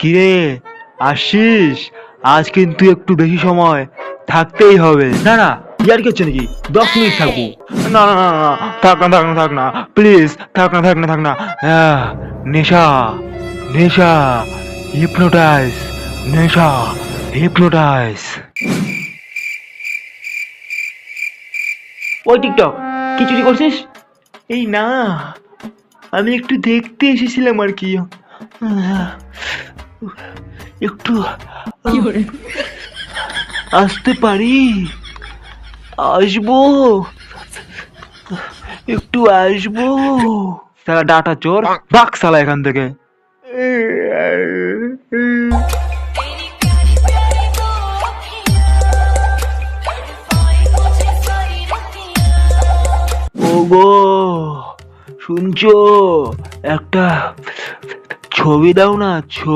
কিরে, আসিস? আজ কিন্তু একটু বেশি সময় থাকতেই হবে। না না, ইয়ার কি হচ্ছে নাকি? 10 মিনিট থাকবো। না না না না, থাক না প্লিজ, থাক না। নেশা, নেশা, হিপনোটাইজ, নেশা, হিপনোটাইজ। ওই টিকটক, কি চুরি করছিস? এই না, আমি একটু দেখতে এসেছিলাম আর কি। একটু আসতে পারি? আসবো, একটু আসবো। সালা ডাটা চোর, ভাগ সালা এখান থেকে। ওগো, শুনছো? একটা ছবি দাও না, ছবি।